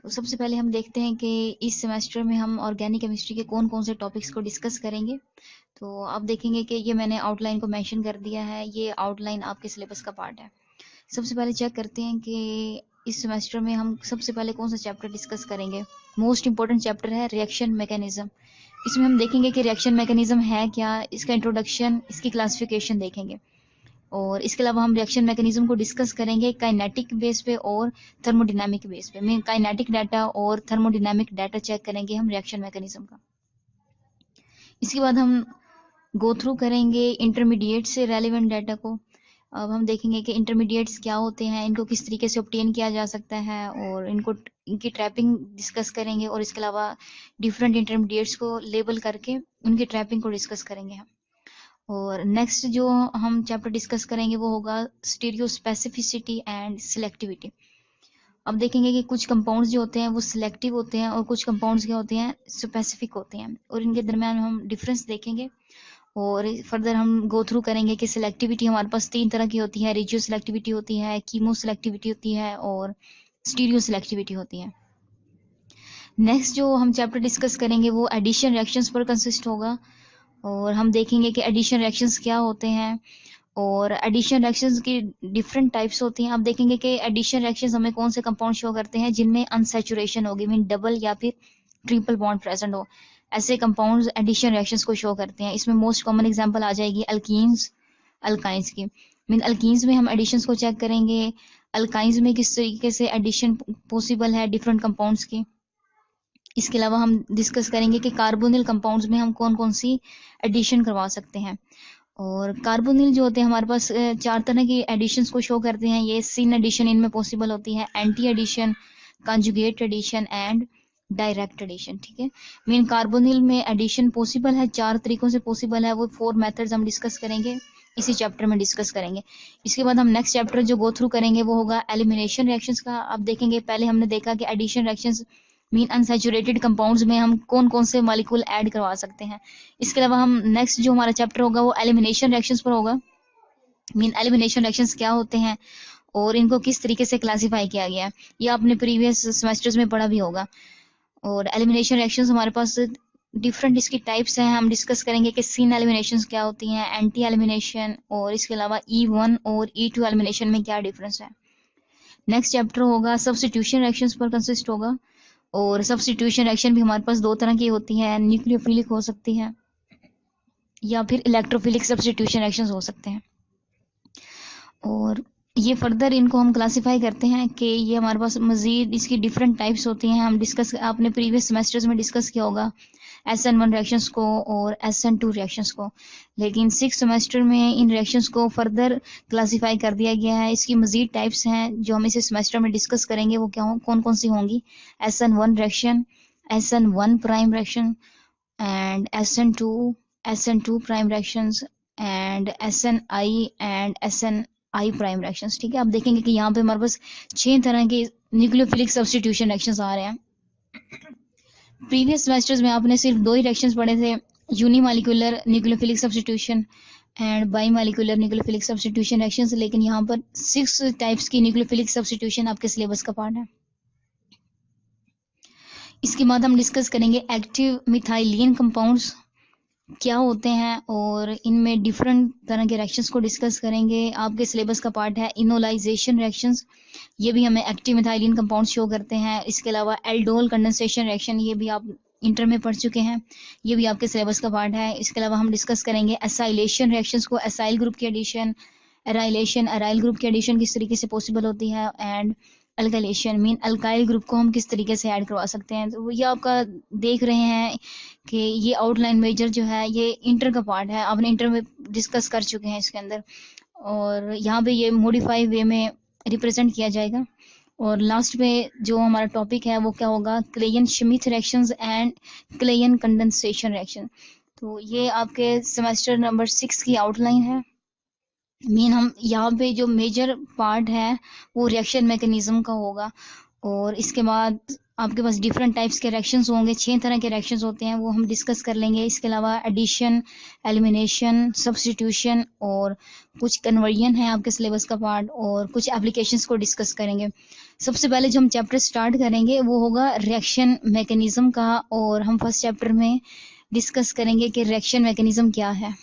तो सबसे पहले हम देखते हैं कि इस सेमेस्टर में हम ऑर्गेनिक केमिस्ट्री के कौन कौन से टॉपिक्स को डिस्कस करेंगे। तो आप देखेंगे कि ये मैंने आउटलाइन को मेंशन कर दिया है, ये आउटलाइन आपके सिलेबस का पार्ट है। सबसे पहले चेक करते हैं कि इस सेमेस्टर में हम सबसे पहले कौन सा चैप्टर डिस्कस करेंगे। मोस्ट इंपॉर्टेंट चैप्टर है रिएक्शन मैकेनिज्म। इसमें हम देखेंगे कि रिएक्शन मैकेनिज्म है क्या, इसका इंट्रोडक्शन, इसकी क्लासिफिकेशन देखेंगे। और इसके अलावा हम रिएक्शन मैकेनिज्म को डिस्कस करेंगे काइनेटिक बेस पे और थर्मोडायनामिक बेस पे। मीन काइनेटिक डाटा और थर्मोडायनामिक डाटा चेक करेंगे हम रिएक्शन मैकेनिज्म का। इसके बाद हम गो थ्रू करेंगे इंटरमीडिएट से रेलिवेंट डाटा को। अब हम देखेंगे कि इंटरमीडिएट्स क्या होते हैं, इनको किस तरीके से ऑब्टेन किया जा सकता है, और इनकी ट्रैपिंग डिस्कस करेंगे। और इसके अलावा डिफरेंट इंटरमीडिएट्स को लेबल करके उनकी ट्रैपिंग को डिस्कस करेंगे हम। और नेक्स्ट जो हम चैप्टर डिस्कस करेंगे वो होगा स्टीरियो स्पेसिफिसिटी एंड सिलेक्टिविटी। अब देखेंगे कि कुछ कंपाउंड्स जो होते हैं वो सिलेक्टिव होते हैं और कुछ कंपाउंड्स क्या होते हैं, स्पेसिफिक होते हैं, और इनके दरम्यान हम डिफरेंस देखेंगे। और फर्दर हम गो थ्रू करेंगे कि सिलेक्टिविटी हमारे पास 3 तरह की होती है। रेजियो सिलेक्टिविटी होती है, कीमो सिलेक्टिविटी होती है, और स्टीरियो सिलेक्टिविटी होती है। नेक्स्ट जो हम चैप्टर डिस्कस करेंगे वो एडिशन रिएक्शंस पर कंसिस्ट होगा। और हम देखेंगे कि एडिशन रिएक्शंस क्या होते हैं और एडिशन रिएक्शंस की डिफरेंट टाइप्स होती हैं। आप देखेंगे कि एडिशन रिएक्शंस हमें कौन से कंपाउंड शो करते हैं जिनमें अनसैचुरेशन होगी, मीन डबल या फिर ट्रिपल बॉन्ड प्रेजेंट हो। ऐसे कंपाउंड्स एडिशन रिएक्शंस को शो करते हैं। इसमें मोस्ट कॉमन एग्जांपल आ जाएगी अल्कीन्स, अल्काइंस की। मीन अल्कीन्स में हम एडिशंस को चेक करेंगे, अल्काइंस में किस तरीके से एडिशन पॉसिबल है डिफरेंट कंपाउंड्स की। इसके अलावा हम डिस्कस करेंगे कि कार्बोनिल कंपाउंड्स में हम कौन कौन सी एडिशन करवा सकते हैं। और कार्बोनिल जो होते हैं हमारे पास 4 तरह की एडिशंस को शो करते हैं। ये सिन एडिशन इनमें पॉसिबल होती है, anti addition, conjugate addition and direct addition. ठीक है, मीन कार्बोनिल में एडिशन पॉसिबल है, 4 तरीकों से पॉसिबल है। वो 4 मेथड्स हम डिस्कस करेंगे, इसी चैप्टर में डिस्कस करेंगे। इसके बाद हम नेक्स्ट चैप्टर जो गो थ्रू करेंगे वो होगा एलिमिनेशन रिएक्शंस का। आप देखेंगे पहले हमने देखा कि addition reactions mean unsaturated compounds में हम कौन कौन से मॉलिक्यूल ऐड करवा सकते हैं। इसके अलावा हम नेक्स्ट जो हमारा चैप्टर होगा वो एलिमिनेशन रिएक्शंस पर होगा। मीन एलिमिनेशन रिएक्शंस क्या होते हैं और इनको किस तरीके से क्लासिफाई किया गया है, ये आपने प्रीवियस सेमेस्टर्स में पढ़ा भी होगा। और एलिमिनेशन रिएक्शंस हमारे पास डिफरेंट इसकी टाइप्स हैं। हम डिस्कस करेंगे कि सीन एलिमिनेशंस क्या होती हैं, एंटी एलिमिनेशन, और इसके अलावा E1 और E2 एलिमिनेशन में क्या डिफरेंस है। नेक्स्ट चैप्टर होगा सब्स्टिट्यूशन रिएक्शंस पर कंसिस्ट होगा। और सब्स्टिट्यूशन रिएक्शन भी हमारे पास 2 तरह की होती है, न्यूक्लियोफिलिक हो सकती है या फिर इलेक्ट्रोफिलिक सब्स्टिट्यूशन रिएक्शंस हो सकते हैं। और ये फर्दर इनको हम क्लासिफाई करते हैं कि ये हमारे पास मजीद इसकी डिफरेंट टाइप्स होती हैं। हम डिस्कस आपने प्रीवियस सेमेस्टर्स में डिस्कस किया होगा SN1 रिएक्शंस को और SN2 रिएक्शंस को, लेकिन 6 सेमेस्टर में इन रिएक्शंस को फर्दर क्लासिफाई कर दिया गया है। इसकी मजीद टाइप्स हैं जो हम इस सेमेस्टर में डिस्कस करेंगे। वो क्या कौन कौन सी होंगी, SN1 reaction, SN1 prime reaction and SN2 prime reactions and SNI and SNI prime reactions. ठीक है, आप देखेंगे कि यहाँ पे हमारे पास 6 तरह के न्यूक्लियोफिलिक सब्स्टिट्यूशन रिएक्शंस आ रहे हैं। प्रीवियस सेमेस्टर्स में आपने सिर्फ 2 ही रिएक्शंस पढ़े थे, unimolecular nucleophilic substitution and bimolecular nucleophilic substitution reactions, लेकिन यहाँ पर 6 टाइप्स की न्यूक्लियोफिलिक सब्स्टिट्यूशन आपके सिलेबस का पार्ट है। इसके बाद हम डिस्कस करेंगे एक्टिव मिथाइलिन कंपाउंड्स क्या होते हैं और इनमें डिफरेंट तरह के रिएक्शंस को डिस्कस करेंगे। आपके सिलेबस का पार्ट है इनोलाइजेशन रिएक्शंस, ये भी हमें एक्टिव मिथाइलिन कंपाउंड शो करते हैं। इसके अलावा एल्डोल कंडेंसेशन रिएक्शन, ये भी आप इंटर में पढ़ चुके हैं, ये भी आपके सिलेबस का पार्ट है। इसके अलावा हम डिस्कस करेंगे एसाइलेशन रिएक्शंस को, एसाइल ग्रुप की एडिशन, एराइलेशन, एराइल ग्रुप की एडिशन किस तरीके से पॉसिबल होती है, and alkylation mean alkyl group को हम किस तरीके से ऐड करवा सकते हैं। तो ये आपका देख रहे हैं कि ये आउटलाइन मेजर जो है ये इंटर का पार्ट है, आपने इंटर में डिस्कस कर चुके हैं इसके अंदर, और यहाँ पे ये मॉडिफाई वे में रिप्रेजेंट किया जाएगा। और लास्ट में जो हमारा टॉपिक है वो क्या होगा, Claisen Schmidt reactions and Claisen condensation reaction. तो ये आपके सेमेस्टर नंबर 6 की आउटलाइन है। मीन हम यहाँ पे जो मेजर पार्ट है वो रिएक्शन मैकेनिज्म का होगा, और इसके बाद आपके पास डिफरेंट टाइप्स के रिएक्शंस होंगे, 6 तरह के रिएक्शंस होते हैं, वो हम डिस्कस कर लेंगे। इसके अलावा एडिशन, एलिमिनेशन, सब्स्टिट्यूशन और कुछ कन्वर्जन है आपके सिलेबस का पार्ट, और कुछ एप्लीकेशंस को डिस्कस करेंगे। सबसे पहले जो हम चैप्टर स्टार्ट करेंगे वो होगा रिएक्शन मैकेनिज्म का, और हम फर्स्ट चैप्टर में डिस्कस करेंगे कि रिएक्शन मैकेनिज्म क्या है।